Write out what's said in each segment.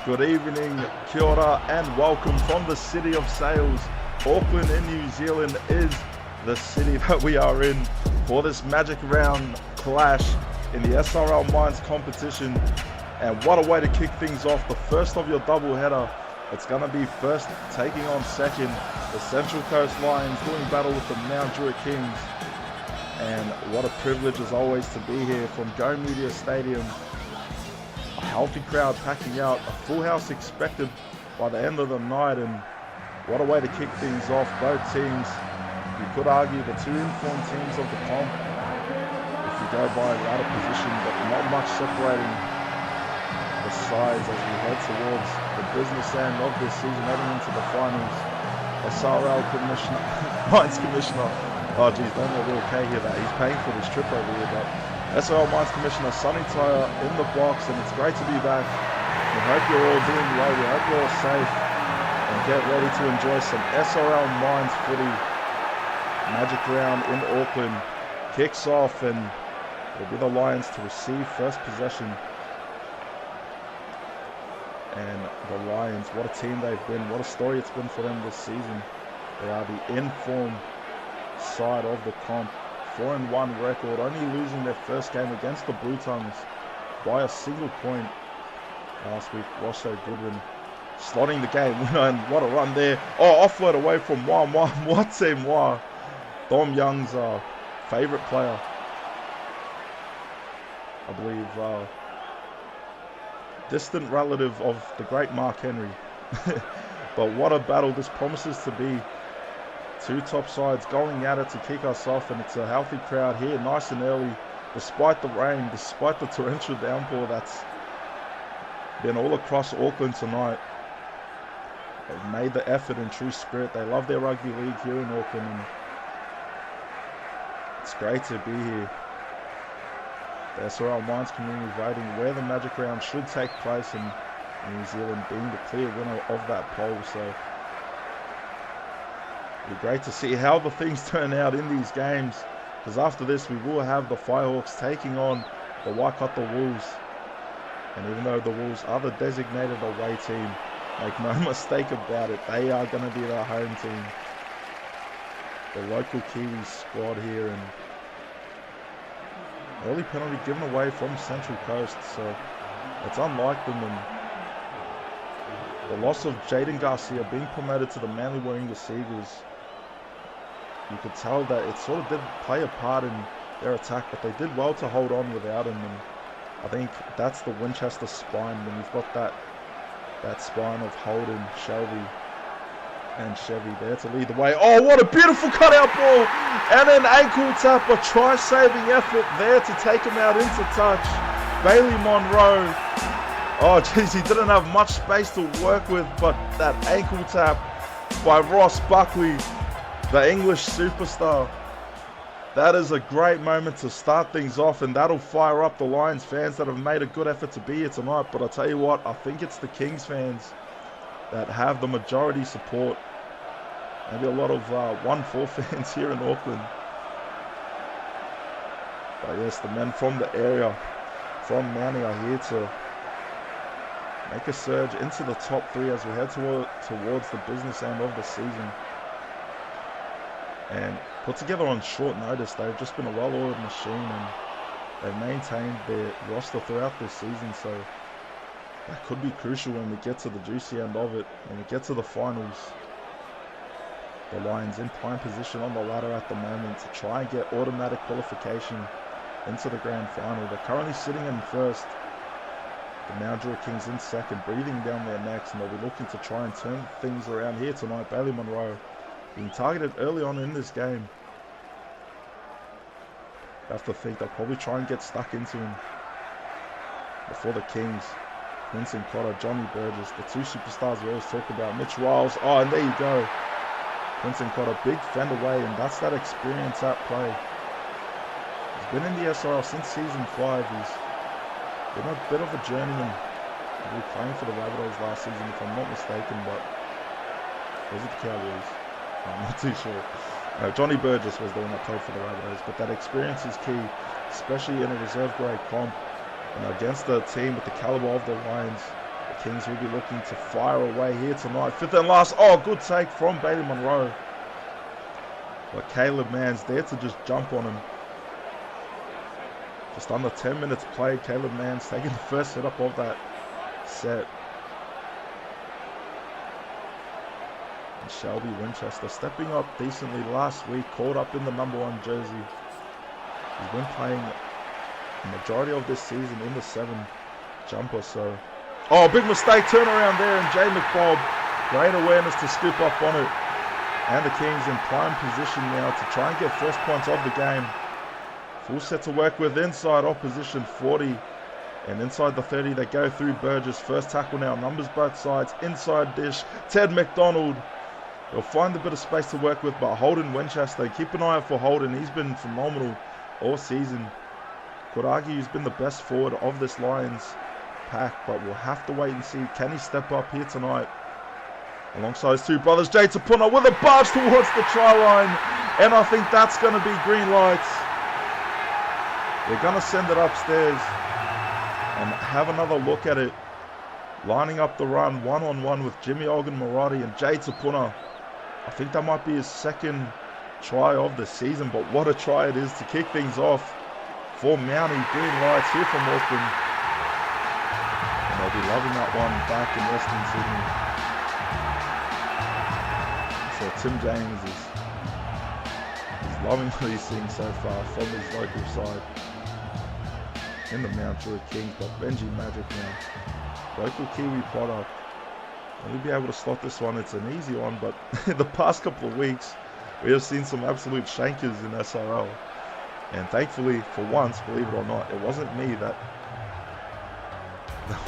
Good evening, kia ora, and welcome from the city of sails. Auckland in New Zealand is the city that we are in for this Magic Round clash in the SRL Mines competition. And what a way to kick things off, the first of your double header. It's going to be first taking on second, the Central Coast Lions doing battle with the Mount Druitt Kings. And what a privilege as always to be here from Go Media Stadium. A healthy crowd packing out, a full house expected by the end of the night, and what a way to kick things off. Both teams, you could argue the two informed teams of the comp, if you go by ladder position, but not much separating the sides as we head towards the business end of this season, heading into the finals. SRL Commissioner, Mines Commissioner, oh geez, don't let Will K hear that, he's paying for this trip over here, but SRL Mines Commissioner Sonny Tyre in the box, and it's great to be back. We hope you're all doing well, we hope you're all safe, and get ready to enjoy some SRL Mines footy. Magic Round in Auckland kicks off, and it'll be the Lions to receive first possession. And the Lions, what a team they've been, what a story it's been for them this season. They are the in-form side of the comp. 4-1 record, only losing their first game against the Blue Tongues by a single point last week. Roscoe Goodwin slotting the game winner, and what a run there. Oh, offload away from Moi. Dom Young's favourite player, I believe, distant relative of the great Mark Henry. But what a battle this promises to be. Two top sides going at it to kick us off, and it's a healthy crowd here, nice and early, despite the rain, despite the torrential downpour that's been all across Auckland tonight. They've made the effort in true spirit. They love their rugby league here in Auckland, and it's great to be here. The SRL Mines community voting where the Magic Round should take place, and New Zealand being the clear winner of that poll. So it'll be great to see how the things turn out in these games, because after this we will have the Firehawks taking on the Waikato Wolves. And even though the Wolves are the designated away team, make no mistake about it, they are going to be the home team. The local Kiwi squad here, and early penalty given away from Central Coast, so it's unlike them. And the loss of Jaden Garcia being promoted to the Manly Warringah Seagulls, you could tell that it sort of did play a part in their attack, but they did well to hold on without him. And I think that's the Winchester spine, when you've got that spine of Holden, Shelby and Chevy there to lead the way. Oh, what a beautiful cutout ball, and an ankle tap, a try-saving effort there to take him out into touch. Bailey Monroe, oh geez, he didn't have much space to work with, but that ankle tap by Ross Buckley, the English superstar. That is a great moment to start things off, and that'll fire up the Lions fans that have made a good effort to be here tonight. But I'll tell you what, I think it's the Kings fans that have the majority support. Maybe a lot of 1-4 fans here in Auckland. But yes, the men from the area, from Mountie, are here to make a surge into the top three as we head towards the business end of the season. And put together on short notice, they've just been a well-oiled machine, and they've maintained their roster throughout this season. So that could be crucial when we get to the juicy end of it, when we get to the finals. The Lions in prime position on the ladder at the moment to try and get automatic qualification into the grand final. They're currently sitting in first. The Mount Druitt Kings in second, breathing down their necks, and they'll be looking to try and turn things around here tonight. Bailey Monroe being targeted early on in this game. You have to think they'll probably try and get stuck into him before the Kings. Quinton Cotter, Johnny Burgess, the two superstars we always talk about. Mitch Wiles, oh, and there you go. Quinton Cotter, big fend away, and that's that experience at play. He's been in the SRL since season 5. He's been a bit of a journeyman. He was playing for the Rabbitohs last season, if I'm not mistaken, but was it the Cowboys? I'm not too sure. No, Johnny Burgess was the one that played for the Rabbitohs, but that experience is key, especially in a reserve grade comp. And against a team with the caliber of the Lions, the Kings will be looking to fire away here tonight. Fifth and last. Oh, good take from Bailey Monroe. But Caleb Mann's there to just jump on him. Just under 10 minutes played. Caleb Mann's taking the first setup of that set. And Shelby Winchester stepping up decently last week. Caught up in the #1 jersey. He's been playing the majority of this season in the 7 jumper. So, oh, big mistake. Turnaround there. And Jay McBob. Great awareness to scoop up on it. And the Kings in prime position now to try and get first points of the game. Full set to work with inside opposition 40. And inside the 30 they go through Burgess. First tackle now. Numbers both sides. Inside dish. Ted McDonald. They'll find a bit of space to work with. But Holden Winchester. Keep an eye out for Holden. He's been phenomenal all season. Could argue he's been the best forward of this Lions pack. But we'll have to wait and see. Can he step up here tonight? Alongside his two brothers, Jay Tapuna with a barge towards the try line. And I think that's going to be green lights. They're going to send it upstairs and have another look at it. Lining up the run, one-on-one with Jimmy Ogun-Marati and Jay Tapuna. I think that might be his second try of the season, but what a try it is to kick things off for Mountie. Green lights here from Auckland. And they'll be loving that one back in Western Sydney. So Tim James is loving what he's seeing so far from his local side in the Mount Druitt Kings. But Benji Magic now, local Kiwi product. We'll be able to slot this one. It's an easy one, but in the past couple of weeks we have seen some absolute shankers in SRL. And thankfully, for once, believe it or not, it wasn't me that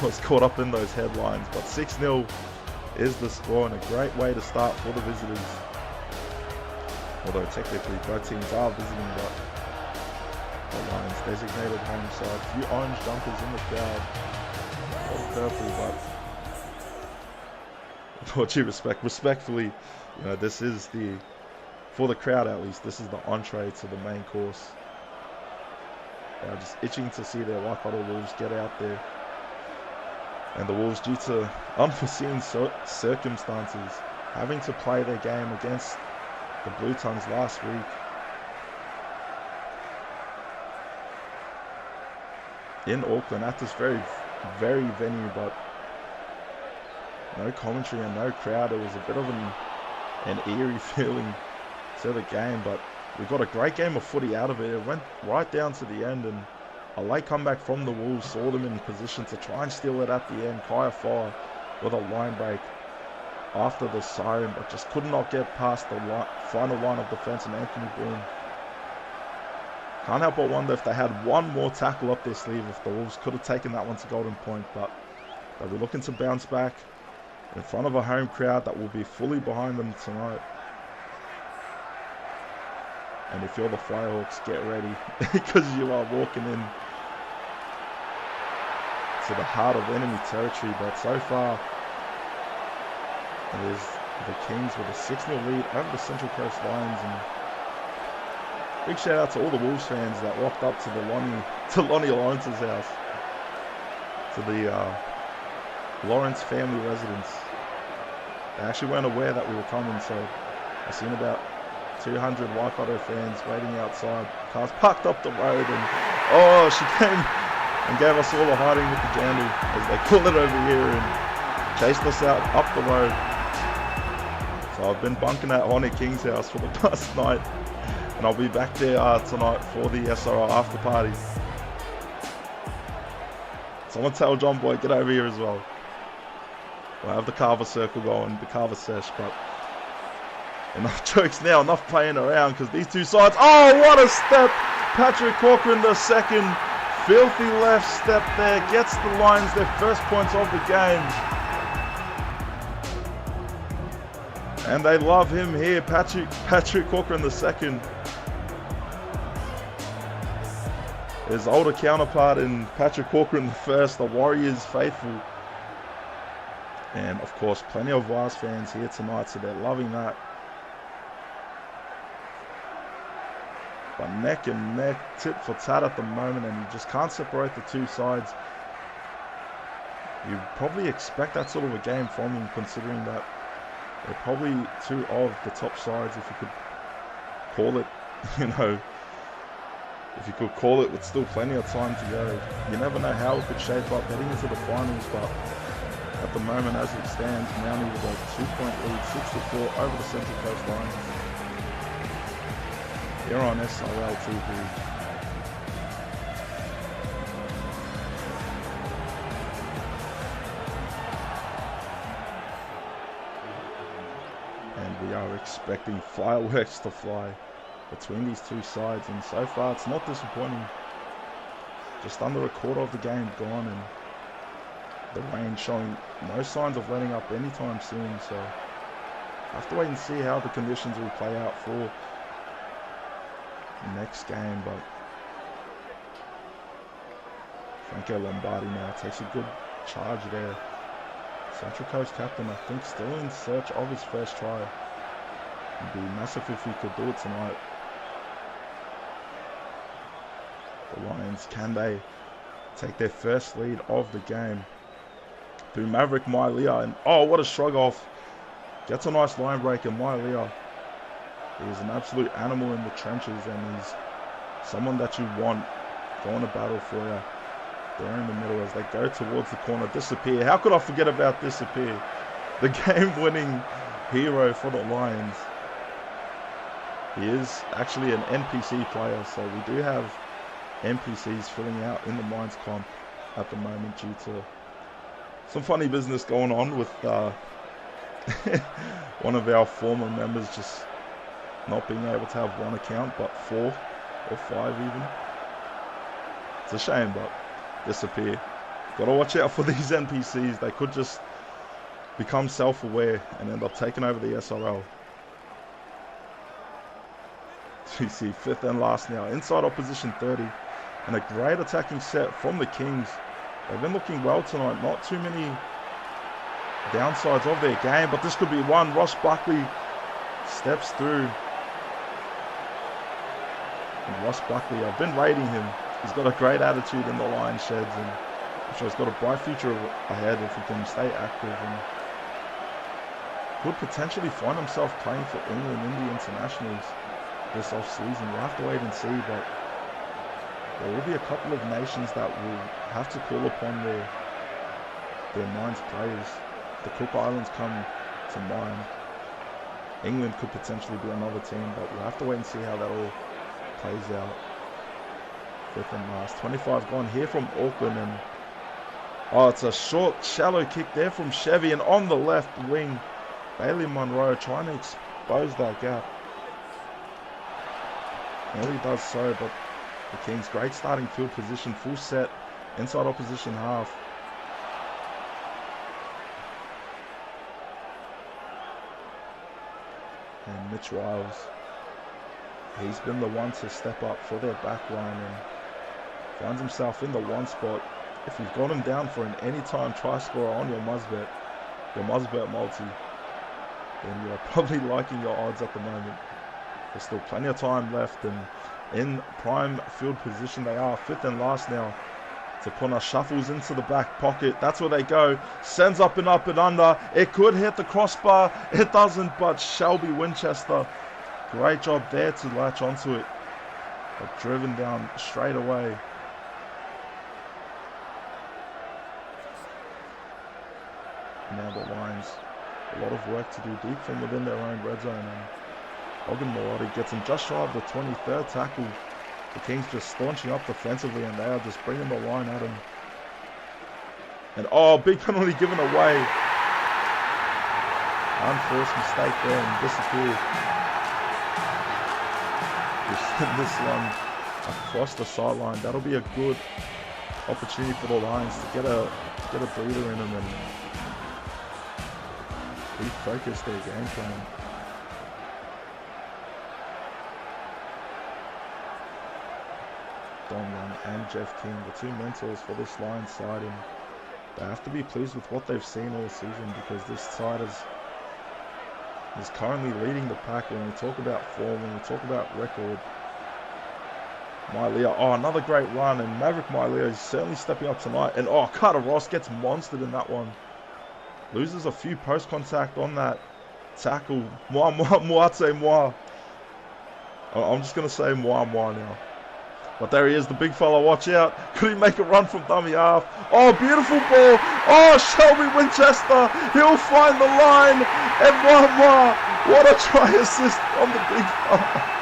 was caught up in those headlines. But 6-0 is the score, and a great way to start for the visitors. Although technically both teams are visiting, but the Lions designated home side. A few orange jumpers in the crowd. All purple, but with all due respect, respectfully, you know, this is for the crowd at least, this is the entree to the main course. They're just itching to see their Waikato Wolves get out there. And the Wolves, due to unforeseen circumstances, having to play their game against the Blue Tongues last week. In Auckland at this very, very venue, but no commentary and no crowd. It was a bit of an eerie feeling to the game, but we got a great game of footy out of it. It went right down to the end, and a late comeback from the Wolves saw them in position to try and steal it at the end. Kaya Fire with a line break after the siren, but just could not get past the final line of defense, and Anthony Boone. Can't help but wonder if they had one more tackle up their sleeve, if the Wolves could have taken that one to Golden Point, but they'll be looking to bounce back in front of a home crowd that will be fully behind them tonight. And if you're the Firehawks, get ready, because you are walking in to the heart of enemy territory. But so far, it is the Kings with a 6-0 lead over the Central Coast Lions. And big shout out to all the Wolves fans that rocked up to Lonnie Lawrence's house, to the Lawrence family residence. They actually weren't aware that we were coming, so I seen about 200 Waikato fans waiting outside. Cars parked up the road, and oh, she came and gave us all a hiding with the jandy, as they call it over here, and chased us out up the road. So I've been bunking at Honey King's house for the past night, and I'll be back there tonight for the SRL after party. Someone tell John Boy, get over here as well. We'll have the Carver circle going, the Carver sesh, but enough jokes now, enough playing around, because these two sides, oh, what a step! Patrick Corcoran the second, filthy left step there, gets the Lions their first points of the game. And they love him here, Patrick Corcoran the second. His older counterpart in Patrick Corcoran the first, the Warriors faithful. And of course, plenty of Wars fans here tonight, so they're loving that. But neck and neck, tit for tat at the moment, and you just can't separate the two sides. You probably expect that sort of a game from him, considering that they're probably two of the top sides, if you could call it, if you could call it, with still plenty of time to go. You never know how it could shape up heading into the finals, but at the moment, as it stands, Mountie with a 2-point lead, 6-4 over the Central Coast Lions. Here on SRL TV. We are expecting fireworks to fly between these two sides, and so far it's not disappointing. Just under a quarter of the game gone, and the rain showing no signs of letting up anytime soon, so I have to wait and see how the conditions will play out for the next game. But Franco Lombardi now takes a good charge there. Central Coast captain, I think, still in search of his first try. It'd be massive if he could do it tonight. The Lions, can they take their first lead of the game through Maverick Mailia? And oh, what a shrug off. Gets a nice line break, and Mailia, he's an absolute animal in the trenches, and he's someone that you want going to battle for you. There in the middle as they go towards the corner. Disappear. How could I forget about Disappear? The game-winning hero for the Lions. He is actually an NPC player, so we do have NPCs filling out in the Mines comp at the moment due to some funny business going on with one of our former members just not being able to have one account, but 4 or 5 even. It's a shame, but Disappear. Gotta watch out for these NPCs. They could just become self-aware and end up taking over the SRL. You see 5th and last now. Inside opposition 30. And a great attacking set from the Kings. They've been looking well tonight. Not too many downsides of their game, but this could be one. Ross Buckley steps through. And Ross Buckley, I've been rating him. He's got a great attitude in the Lion sheds, and I'm sure he's got a bright future ahead if he can stay active, and could potentially find himself playing for England in the internationals this off-season. We'll have to wait and see, but there will be a couple of nations that will have to call upon their Mines players. The Cook Islands come to mind. England could potentially be another team, but we'll have to wait and see how that all plays out. 5th and last. 25 gone here from Auckland, and oh, it's a short, shallow kick there from Chevy, and on the left wing, Bailey Monroe trying to expose that gap. Nearly does so, but the Kings, great starting field position, full set, inside opposition half. And Mitch Wiles, he's been the one to step up for their back line and finds himself in the one spot. If you've got him down for an anytime try scorer on your Muzbet multi, then you're probably liking your odds at the moment. There's still plenty of time left, and in prime field position they are. 5th and last now. Tapuna shuffles into the back pocket. That's where they go. Sends up and under. It could hit the crossbar. It doesn't, but Shelby Winchester, great job there to latch onto it. But driven down straight away. Now the Lions, a lot of work to do deep from within their own red zone, and Ogden Melody gets him just shy of the 23rd tackle. The Kings just staunching up defensively, and they are just bringing the line at him. And oh, big penalty given away. Unforced mistake there, and Disappear. Just send this one across the sideline. That'll be a good opportunity for the Lions to get a breather in them and refocus their game plan. Don Young and Jeff King, the two mentors for this Lions side, and they have to be pleased with what they've seen all season, because this side is currently leading the pack. When we talk about form, when we talk about record, Mailea, oh, another great run, and Maverick Mailea is certainly stepping up tonight. And oh, Carter Ross gets monstered in that one. Loses a few post contact on that tackle. Moi. I'm just going to say moi now. But there he is, the big fella, watch out. Could he make a run from dummy half? Oh, beautiful ball. Oh, Shelby Winchester. He'll find the line. And moi. What a try assist on the big fella.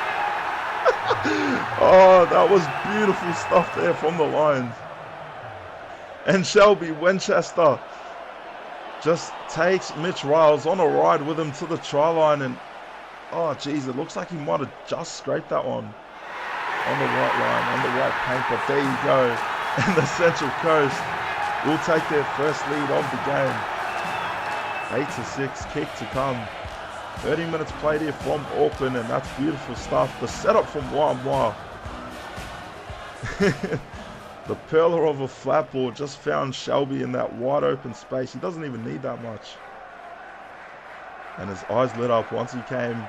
Oh, that was beautiful stuff there from the Lions. And Shelby Winchester just takes Mitch Riles on a ride with him to the try line. And, oh, geez, it looks like he might have just scraped that one on the white line, on the white paint. But there you go. And the Central Coast will take their first lead of the game. 8-6, kick to come. 30 minutes played here from Auckland, and that's beautiful stuff. The setup from Moi. The pearler of a flat ball just found Shelby in that wide open space. He doesn't even need that much. And his eyes lit up once he came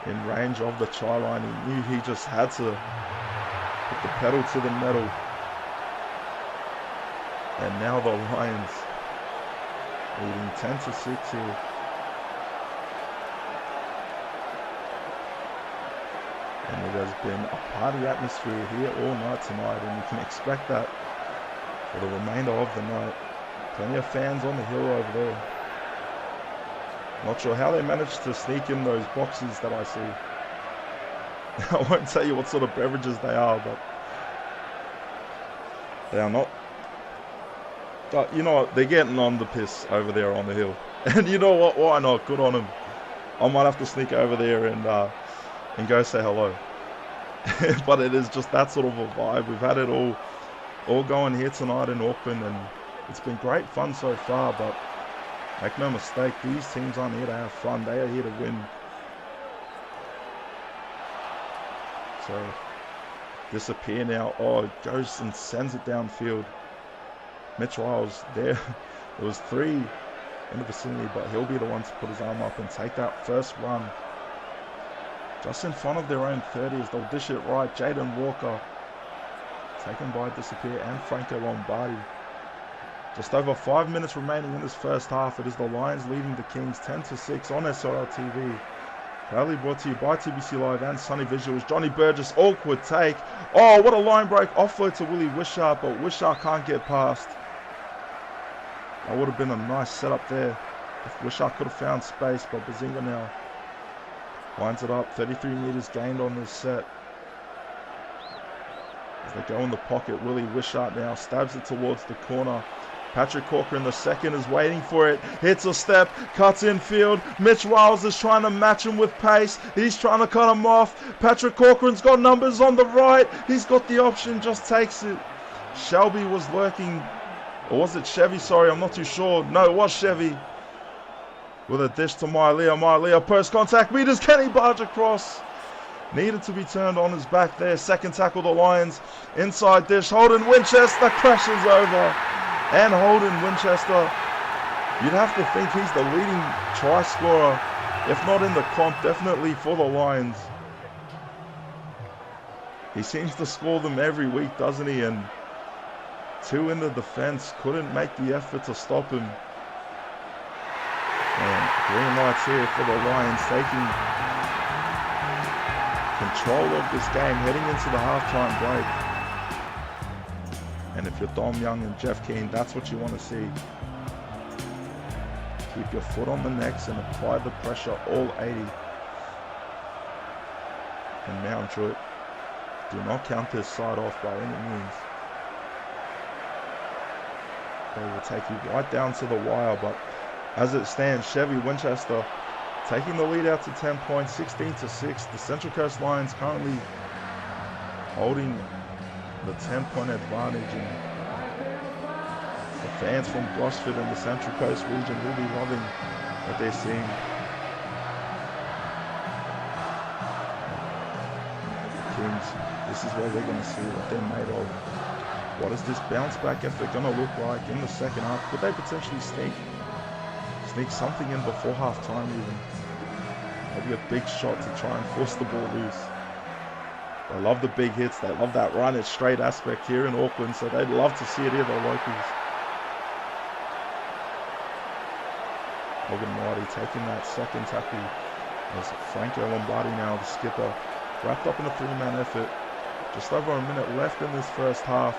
in range of the try line. He knew he just had to put the pedal to the metal. And now the Lions leading 10-6 here. And it has been a party atmosphere here all night tonight, and you can expect that for the remainder of the night. Plenty of fans on the hill over there. Not sure how they managed to sneak in those boxes that I see. I won't tell you what sort of beverages they are, but they are not. You know what? They're getting on the piss over there on the hill. And you know what? Why not? Good on them. I might have to sneak over there and go say hello. But it is just that sort of a vibe. We've had it all going here tonight in Auckland, and it's been great fun so far. But make no mistake, these teams aren't here to have fun. They are here to win. So disappear now. Oh, it goes and sends it downfield. Mitch Riles there. There was 3 in the vicinity, but he'll be the one to put his arm up and take that first run. Just in front of their own 30s, they'll dish it right. Jaden Walker taken by Disappear and Franco Lombardi. Just over 5 minutes remaining in this first half. It is the Lions leading the Kings 10-6 on SRL TV. Proudly brought to you by TBC Live and Sunny Visuals. Johnny Burgess, awkward take. Oh, what a line break. Offload to Willie Wishart, but Wishart can't get past. That would have been a nice setup there if Wishart could have found space, but Bazinga now lines it up. 33 meters gained on this set. As they go in the pocket, Willie Wishart now stabs it towards the corner. Patrick Corcoran, the second, is waiting for it. Hits a step, cuts infield. Mitch Riles is trying to match him with pace. He's trying to cut him off. Patrick Corcoran's got numbers on the right. He's got the option, just takes it. Shelby was lurking. Or was it Chevy? Sorry, I'm not too sure. No, it was Chevy. With a dish to Mailea. Mailea post contact meters. Can he barge across? Needed to be turned on his back there. Second tackle the Lions. Inside dish. Holden Winchester crashes over. And Holden Winchester, you'd have to think he's the leading try scorer. If not in the comp, definitely for the Lions. He seems to score them every week, doesn't he? And 2 in the defense couldn't make the effort to stop him. And green lights here for the Lions, taking control of this game, heading into the halftime break. And if you're Dom Young and Jeff Keane, that's what you want to see. Keep your foot on the necks and apply the pressure all 80. And now Druitt, do not count this side off by any means. They will take you right down to the wire, but as it stands, Chevy Winchester taking the lead out to 10 points, 16-6. The Central Coast Lions currently holding the 10-point advantage, and the fans from Gosford and the Central Coast region will be loving what they're seeing. The Kings, this is where they're going to see what they're made of. What is this bounce back effort going to look like in the second half? Could they potentially sneak something in before half time even? Maybe a big shot to try and force the ball loose. They love the big hits. They love that run it straight aspect here in Auckland. So they'd love to see it here, the locals. Logan Marty taking that second tackle. As Franco Lombardi now, the skipper, wrapped up in a three-man effort. Just over a minute left in this first half.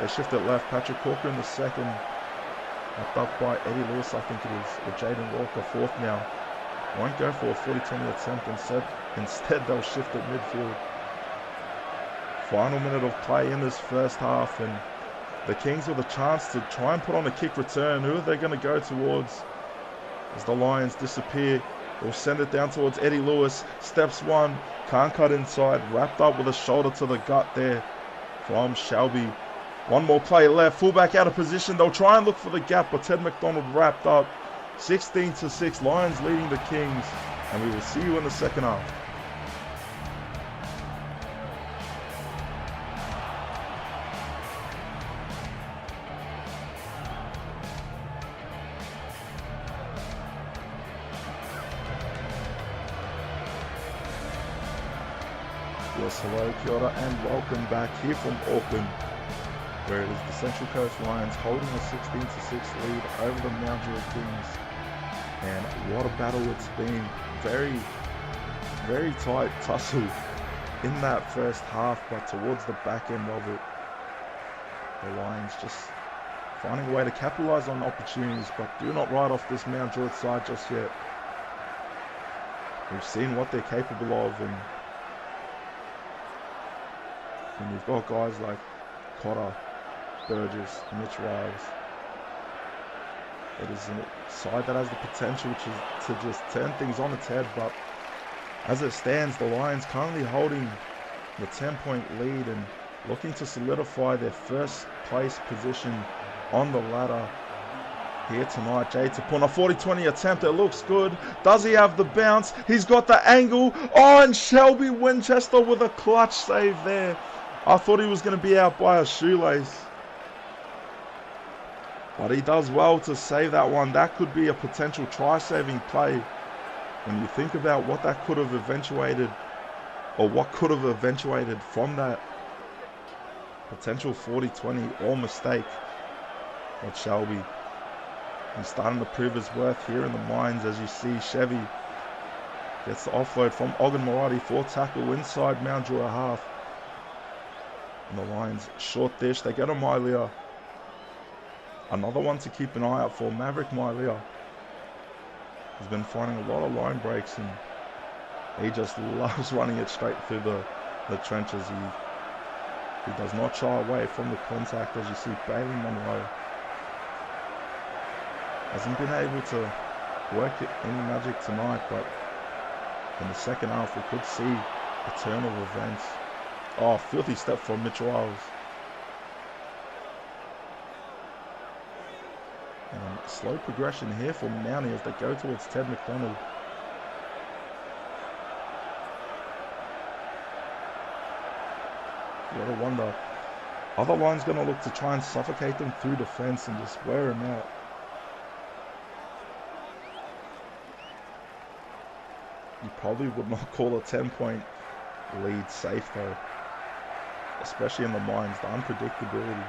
They shift it left. Patrick Corker in the second. Wrapped up by Eddie Lewis, I think it is. Or Jaden Walker, fourth now. Won't go for a 40-20 attempt. Instead, they'll shift it midfield. Final minute of play in this first half, and the Kings with a chance to try and put on a kick return. Who are they going to go towards as the Lions disappear? They'll send it down towards Eddie Lewis. Steps one, can't cut inside. Wrapped up with a shoulder to the gut there from Shelby. One more play left. Fullback out of position. They'll try and look for the gap, but Ted McDonald wrapped up. 16-6. Lions leading the Kings, and we will see you in the second half. Yes, hello, kia ora, and welcome back here from Auckland, where it is the Central Coast Lions holding a 16-6 lead over the Mount Druitt Kings. And what a battle it's been. Very, very tight tussle in that first half, but towards the back end of it, the Lions just finding a way to capitalise on opportunities, but do not write off this Mount Druitt side just yet. We've seen what they're capable of, and you've got guys like Cotter, Burgess, Mitch Riles. It is a side that has the potential to just turn things on its head, but as it stands, the Lions currently holding the 10-point lead and looking to solidify their first place position on the ladder here tonight. Jay Tapuna, 40-20 attempt, it looks good. Does he have the bounce? He's got the angle. Oh, and Shelby Winchester with a clutch save there. I thought he was going to be out by a shoelace, but he does well to save that one. That could be a potential try-saving play when you think about what that could have eventuated, or what could have eventuated from that potential 40-20 or mistake. But Shelby, he's starting to prove his worth here in the mines. As you see, Chevy gets the offload from Ogun Marati, 4 tackle inside Mount Druitt half. And the Lions short dish. They get a Mailia. Another one to keep an eye out for. Maverick Mailia has been finding a lot of line breaks, and he just loves running it straight through the trenches. He does not shy away from the contact. As you see, Bailey Monroe hasn't been able to work any magic tonight, but in the second half we could see a turn of events. Oh, filthy step from Mitch Riles. And slow progression here for Mountie as they go towards Ted McDonald. You gotta wonder, are the Lions gonna look to try and suffocate them through defense and just wear them out? You probably would not call a 10-point lead safe though, especially in the mines. The unpredictability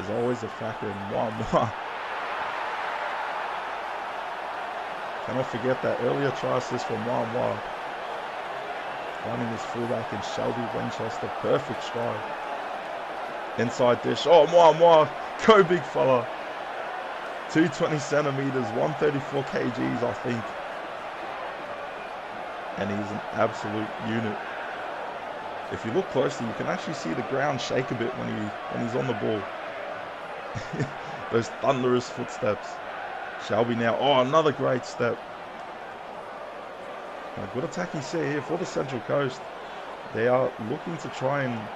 is always a factor in Mwah. Cannot forget that earlier try assist from Mwah. Running his fullback in Shelby Winchester, perfect stride. Inside dish, oh Mwah, go big fella. 220 centimeters, 134 kgs I think. And he's an absolute unit. If you look closely, you can actually see the ground shake a bit when he's on the ball. Those thunderous footsteps. Shelby now, oh, another great step. A good attacking set here for the Central Coast. They are looking to try and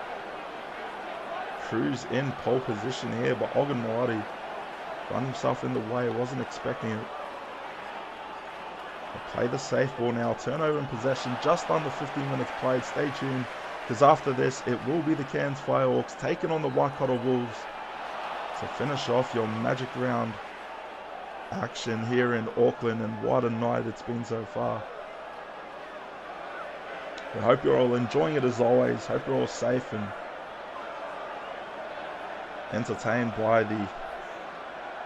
cruise in pole position here, but Ogun Marati found himself in the way, wasn't expecting it. Play the safe ball now, turnover in possession, just under 15 minutes played. Stay tuned, because after this it will be the Cairns Firehawks taking on the Waikato Wolves to finish off your Magic Round action here in Auckland, and what a night it's been so far. I hope you're all enjoying it as always. Hope you're all safe and entertained by the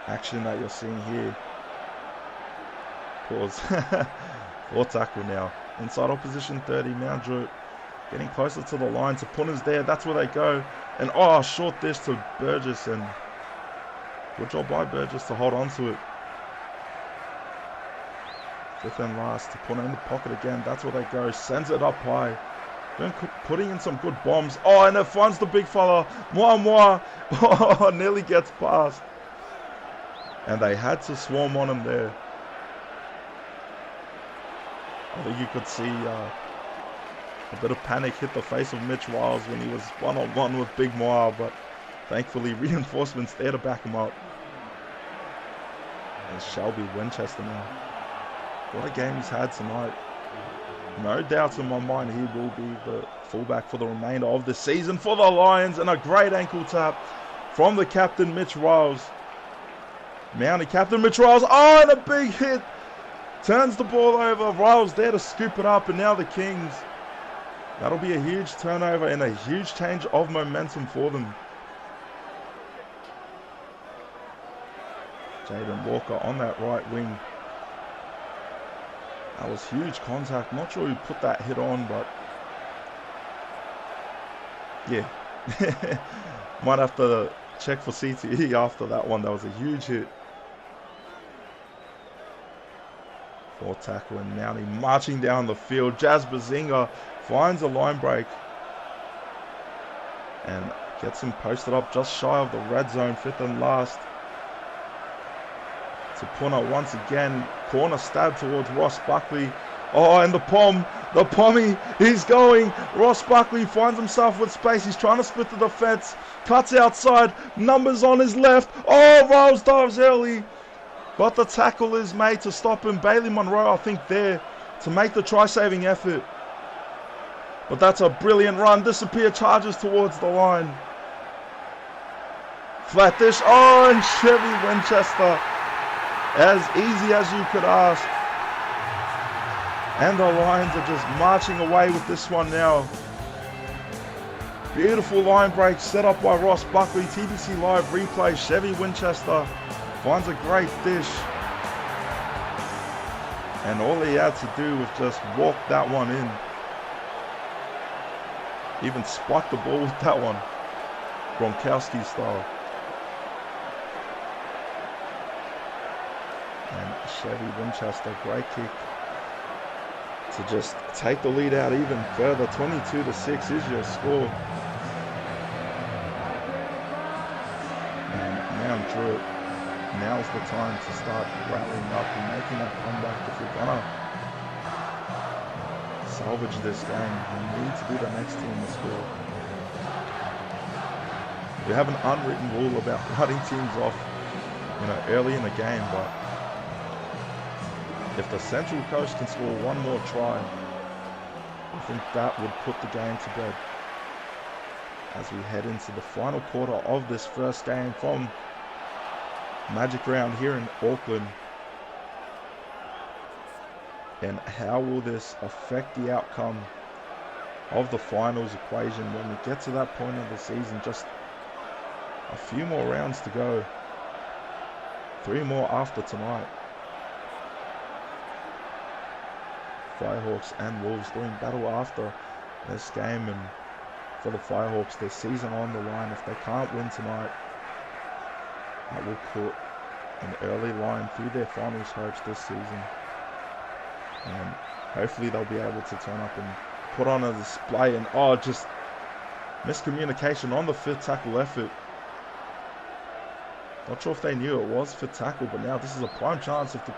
action that you're seeing here. Pause. 4 tackle now. Inside opposition 30. Now Druitt getting closer to the line. Tapuna's there. That's where they go. And oh, short dish to Burgess. And good job by Burgess to hold on to it. 5th and last. Tapuna in the pocket again. That's where they go. Sends it up high. Been putting in some good bombs. Oh, and it finds the big fella. Moi. Oh, nearly gets past. And they had to swarm on him there. I think you could see a bit of panic hit the face of Mitch Wiles when he was one-on-one with Big Moa, but thankfully reinforcements there to back him up. And Shelby Winchester now. What a game he's had tonight. No doubts in my mind he will be the fullback for the remainder of the season for the Lions, and a great ankle tap from the captain Mitch Wiles. Mountie captain Mitch Wiles. Oh, and a big hit. Turns the ball over. Wiles there to scoop it up, and now the Kings. That'll be a huge turnover and a huge change of momentum for them. Jaden Walker on that right wing. That was huge contact. Not sure who put that hit on, but yeah. Might have to check for CTE after that one. That was a huge hit. 4 tackle and Mountie marching down the field. Jazz Bazinga finds a line break and gets him posted up just shy of the red zone. 5th and last. Tapuna once again. Corner stab towards Ross Buckley. Oh, and the pommy, he's going. Ross Buckley finds himself with space. He's trying to split the defense. Cuts outside. Numbers on his left. Oh, Riles dives early. But the tackle is made to stop him. Bailey Monroe, I think, there to make the try-saving effort. But that's a brilliant run. Disappear charges towards the line. Flat dish. Oh, and Chevy Winchester. As easy as you could ask. And the Lions are just marching away with this one now. Beautiful line break set up by Ross Buckley. TBC Live replay. Chevy Winchester finds a great dish. And all he had to do was just walk that one in. Even spiked the ball with that one. Gronkowski style. And Chevy Winchester, great kick to just take the lead out even further. 22-6 is your score. And now Druitt, now's the time to start rallying up and making that comeback. If you're gonna salvage this game, you need to be the next team to score. We have an unwritten rule about writing teams off, early in the game, but if the Central Coast can score one more try, I think that would put the game to bed. As we head into the final quarter of this first game from Magic Round here in Auckland. And how will this affect the outcome of the finals equation when we get to that point of the season? Just a few more rounds to go. 3 more after tonight. Firehawks and Wolves doing battle after this game, and for the Firehawks, their season on the line. If they can't win tonight, that will put an early line through their finals hopes this season, and hopefully they'll be able to turn up and put on a display. And just miscommunication on the 5th tackle effort. Not sure if they knew it was 5th tackle, but now this is a prime chance if the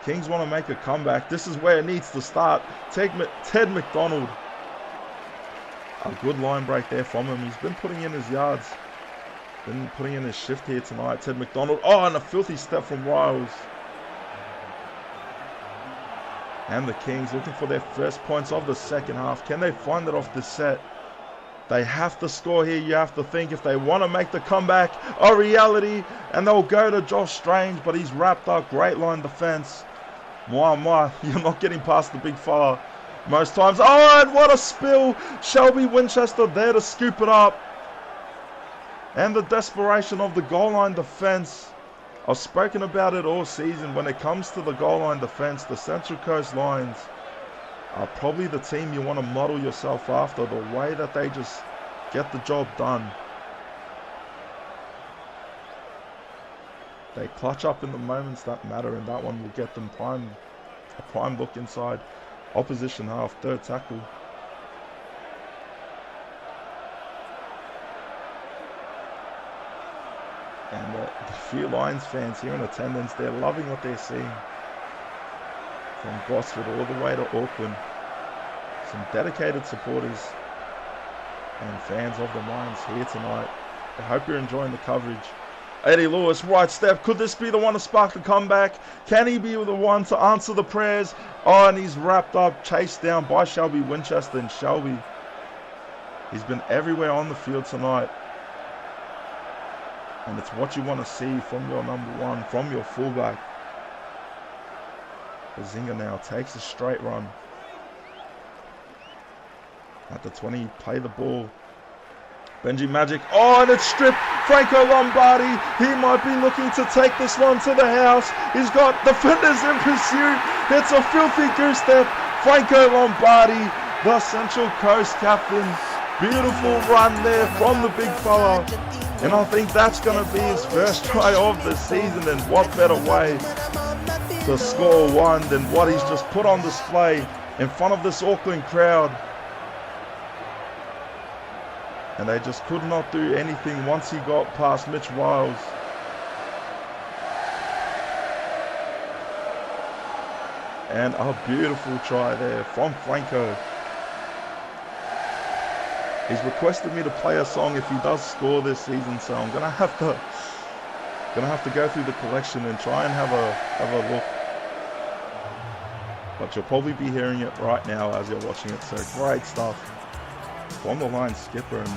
Kings want to make a comeback. This is where it needs to start. Ted McDonald. A good line break there from him. He's been putting in his yards. Been putting in his shift here tonight. Ted McDonald. Oh, and a filthy step from Riles. And the Kings looking for their first points of the second half. Can they find it off this set? They have to score here, you have to think, if they want to make the comeback a reality. And they'll go to Josh Strange, but he's wrapped up. Great line defense. Moi, you're not getting past the big fella. most times. Oh, and what a spill. Shelby Winchester there to scoop it up. And the desperation of the goal line defense. I've spoken about it all season. When it comes to the goal line defense, the Central Coast Lions are probably the team you want to model yourself after. The way that they just get the job done. They clutch up in the moments that matter, and that one will get them a prime look inside opposition half, third tackle. And the few Lions fans here in attendance, they're loving what they're seeing. From Gosford all the way to Auckland. Some dedicated supporters and fans of the Lions here tonight. I hope you're enjoying the coverage. Eddie Lewis, right step. Could this be the one to spark the comeback? Can he be the one to answer the prayers? Oh, and he's wrapped up, chased down by Shelby Winchester. And Shelby, he's been everywhere on the field tonight. And it's what you want to see from your number one, from your fullback. Bazinga now takes a straight run. At the 20, play the ball. Benji Magic, oh, and it's stripped. Franco Lombardi, he might be looking to take this one to the house. He's got defenders in pursuit. It's a filthy goose step. Franco Lombardi, the Central Coast captain. Beautiful run there from the big fella. And I think that's going to be his first try of the season. And what better way to score one than what he's just put on display in front of this Auckland crowd. And they just could not do anything once he got past Mitch Wiles. And a beautiful try there from Franco. He's requested me to play a song if he does score this season, so I'm gonna have to go through the collection and try and have a look. But you'll probably be hearing it right now as you're watching it. So great stuff from the Lions skipper, and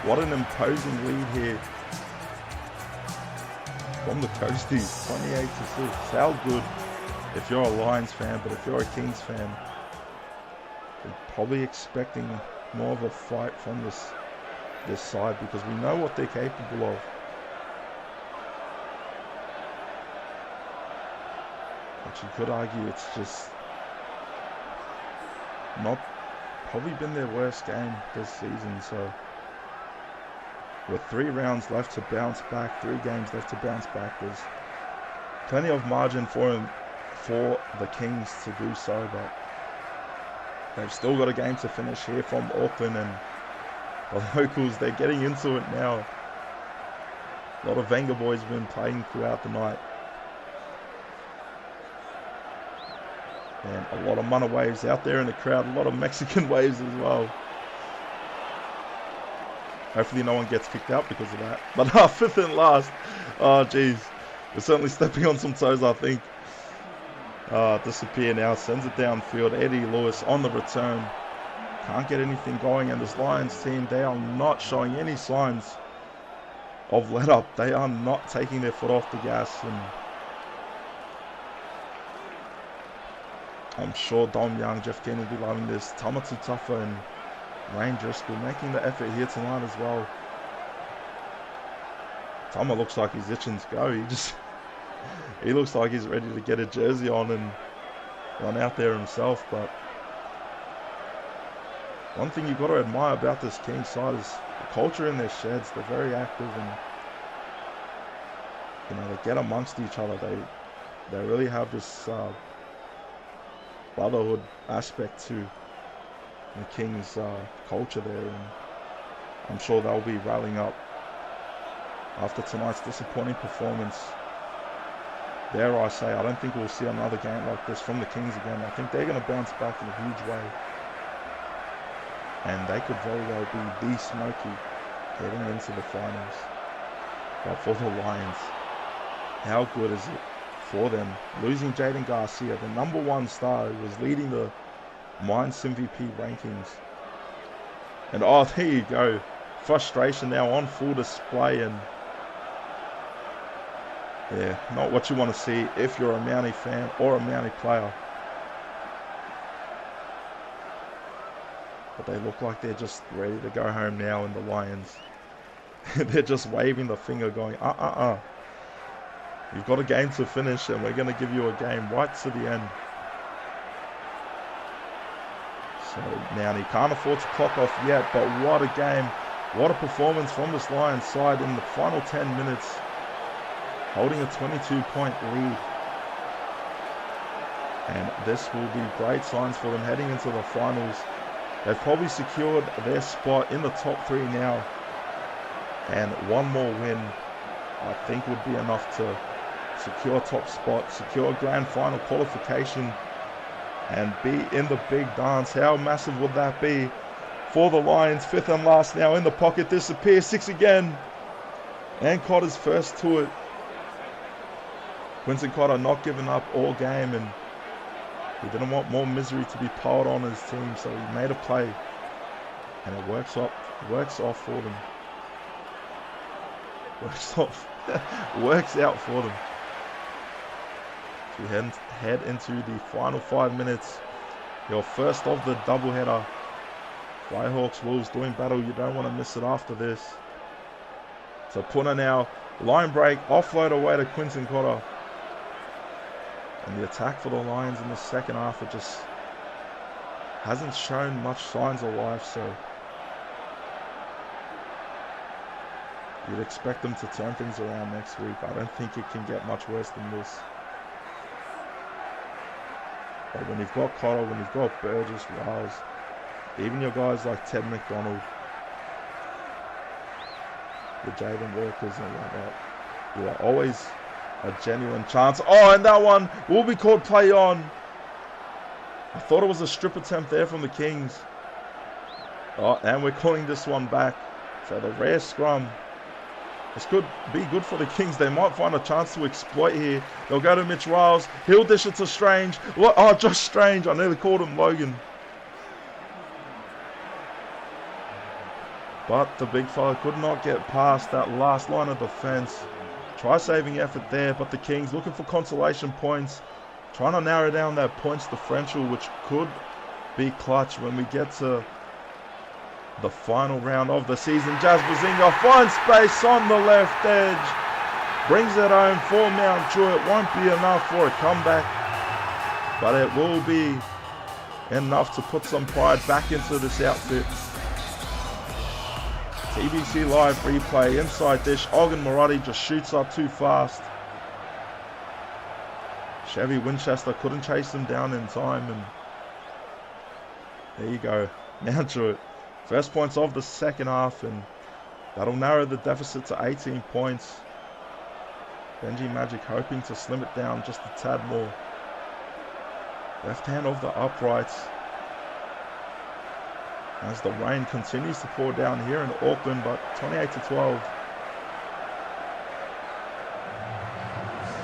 what an imposing lead here from the Coasties, 28-6. How good if you're a Lions fan, but if you're a Kings fan, you're probably expecting more of a fight from this side, because we know what they're capable of. But you could argue it's just not probably been their worst game this season. So with 3 rounds left to bounce back, 3 games left to bounce back, there's plenty of margin for the Kings to do so, but they've still got a game to finish here from Auckland, and the locals, they're getting into it now. A lot of Venga boys have been playing throughout the night. And a lot of Mana waves out there in the crowd, a lot of Mexican waves as well. Hopefully no one gets kicked out because of that. But 5th and last, oh geez, we're certainly stepping on some toes, I think. Disappear now, sends it downfield. Eddie Lewis on the return. Can't get anything going, and this Lions team, they are not showing any signs of let up. They are not taking their foot off the gas, and I'm sure Dom Young, Jeff Keane will be loving this. Tamatu Tafa and Wayne Driscoll making the effort here tonight as well. Tama looks like he's itching to go. He looks like he's ready to get a jersey on and run out there himself. But one thing you've got to admire about this Kings side is the culture in their sheds. They're very active, and they get amongst each other. They really have this brotherhood aspect to the Kings culture there, and I'm sure they'll be rallying up after tonight's disappointing performance. Dare I say, I don't think we'll see another game like this from the Kings again. I think they're going to bounce back in a huge way, and they could very well be the Smoky heading into the finals. But for the Lions, how good is it for them losing Jaden Garcia, the #1 star who was leading the Mines MVP rankings? And oh, there you go, frustration now on full display, and yeah, not what you want to see if you're a Mountie fan or a Mountie player. But they look like they're just ready to go home now in the Lions. They're just waving the finger going, You've got a game to finish and we're going to give you a game right to the end. So now he can't afford to clock off yet, but what a game. What a performance from this Lions side in the final 10 minutes. Holding a 22-point lead. And this will be great signs for them heading into the finals. They've probably secured their spot in the top 3 now. And one more win, I think, would be enough to secure top spot, secure grand final qualification, and be in the big dance. How massive would that be for the Lions? 5th and last now in the pocket, disappears, 6 again. And Cotter's first to it. Quinton Cotter not giving up all game, and he didn't want more misery to be piled on his team, so he made a play, and it works off for them. Works out for them. So we head into the final 5 minutes. Your first of the doubleheader. Flyhawks, Wolves doing battle. You don't want to miss it after this. So Puna now, line break, offload away to Quinton Cotter. And the attack for the Lions in the second half, it just hasn't shown much signs of life, so you'd expect them to turn things around next week. I don't think it can get much worse than this. But when you've got Cotter, when you've got Burgess, Riles, even your guys like Ted McDonald, the Jaden Walkers and whatnot, you are always a genuine chance. Oh, and that one will be called play on. I thought it was a strip attempt there from the Kings. Oh, and we're calling this one back. So the rare scrum. This could be good for the Kings. They might find a chance to exploit here. They'll go to Mitch Riles. He'll dish it to Strange. What? Oh, Josh Strange. I nearly called him Logan. But the big fella could not get past that last line of defense. Try saving effort there, but the Kings looking for consolation points. Trying to narrow down that points differential, which could be clutch when we get to the final round of the season. Jazz Bazinga finds space on the left edge. Brings it home for Mount Druitt. Won't be enough for a comeback, but it will be enough to put some pride back into this outfit. TBC live replay, inside dish. Ogden Marathi just shoots up too fast. Chevy Winchester couldn't chase him down in time, and there you go. Mount Druitt. First points of the second half, and that'll narrow the deficit to 18 points. Benji Magic hoping to slim it down just a tad more. Left hand of the uprights. As the rain continues to pour down here in Auckland, but 28-12.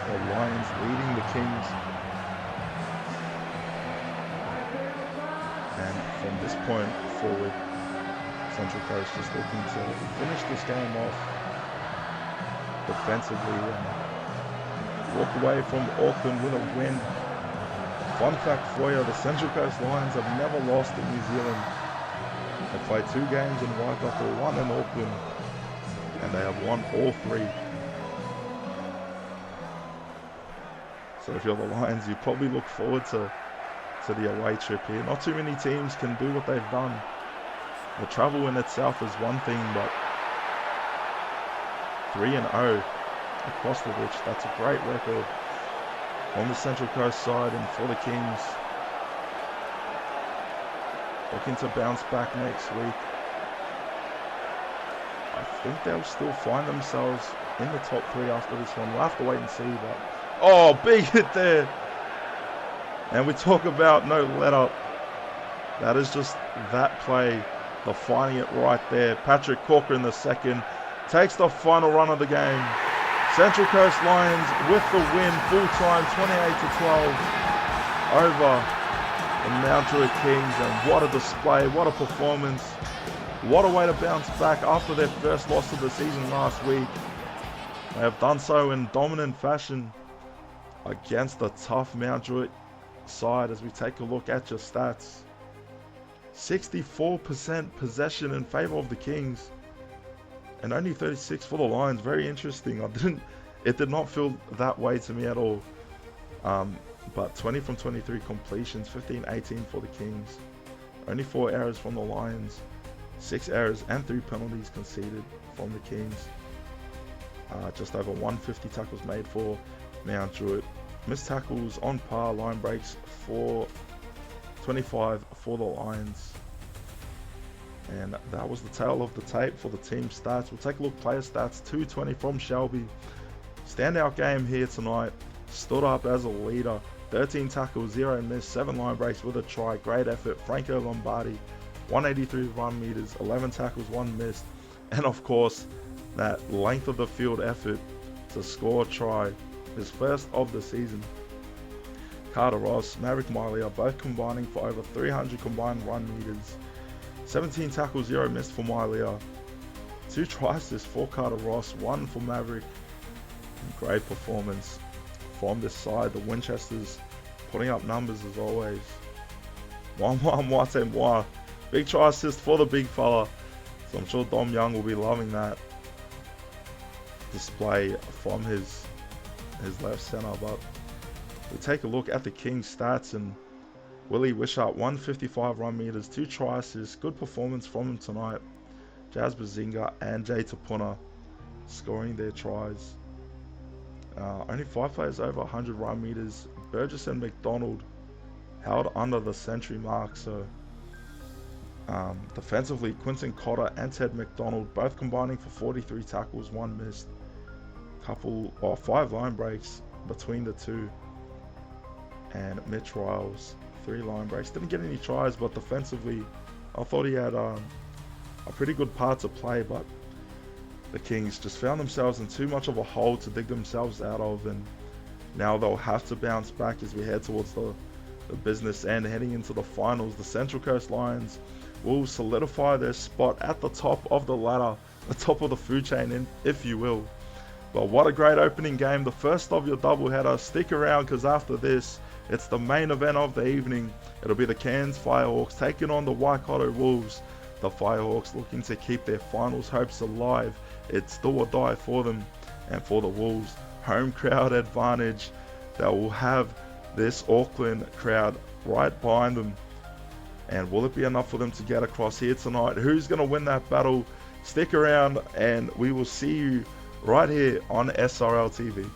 The Lions leading the Kings. And from this point forward, Central Coast just looking to finish this game off defensively and walk away from Auckland with a win. Fun fact for you, the Central Coast Lions have never lost in New Zealand. They played 2 games in Waikato, 1 in Auckland, and they have won all 3. So if you're the Lions, you probably look forward to the away trip here. Not too many teams can do what they've done. The travel in itself is one thing, but 3-0 across the ditch, that's a great record on the Central Coast side and for the Kings. Looking to bounce back next week. I think they'll still find themselves in the top 3 after this one. We'll have to wait and see, but oh, big hit there. And we talk about no let up. That is just that play defining it right there. Patrick Corcoran the second takes the final run of the game. Central Coast Lions with the win, full time, 28-12 over the Mount Druitt Kings. And what a display, what a performance, what a way to bounce back after their first loss of the season last week. They have done so in dominant fashion against the tough Mount Druitt side as we take a look at your stats. 64% possession in favor of the Kings, and only 36 for the Lions. Very interesting. It did not feel that way to me at all. But 20 from 23 completions, 15-18 for the Kings. Only 4 errors from the Lions, 6 errors and 3 penalties conceded from the Kings. Just over 150 tackles made for Mount Druitt. Missed tackles on par, line breaks for 25 for the Lions. And that was the tail of the tape for the team stats. We'll take a look, player stats. 220 from Shelby. Standout game here tonight. Stood up as a leader. 13 tackles, 0 missed, 7 line breaks with a try. Great effort. Franco Lombardi, 183 run meters, 11 tackles, 1 missed. And of course, that length of the field effort to score a try. His first of the season. Carter Ross, Maverick Malia, both combining for over 300 combined run meters. 17 tackles, 0 missed for Malia. 2 try assists for Carter Ross, 1 for Maverick. Great performance from this side. The Winchesters putting up numbers as always. 1-1 Moi. Big try assist for the big fella. So I'm sure Dom Young will be loving that display from his left center. But we take a look at the Kings stats, and Willie Wishart, 155 run meters, 2 try assists. Good performance from him tonight. Jazz Bazinga and Jay Tapuna scoring their tries. Only 5 players over 100 run meters. Burgess and McDonald held under the century mark. So defensively, Quinton Cotter and Ted McDonald both combining for 43 tackles, 1 missed. 5 line breaks between the two. And Mitch Riles, 3 line breaks. Didn't get any tries, but defensively, I thought he had a pretty good part to play. But the Kings just found themselves in too much of a hole to dig themselves out of, and now they'll have to bounce back as we head towards the business end, heading into the finals. The Central Coast Lions will solidify their spot at the top of the ladder, the top of the food chain, if you will. But what a great opening game, the first of your doubleheader. Stick around, because after this, it's the main event of the evening. It'll be the Cairns Firehawks taking on the Waikato Wolves. The Firehawks looking to keep their finals hopes alive. It's do or die for them, and for the Wolves, home crowd advantage. They will have this Auckland crowd right behind them. And will it be enough for them to get across here tonight? Who's going to win that battle? Stick around, and we will see you right here on SRL TV.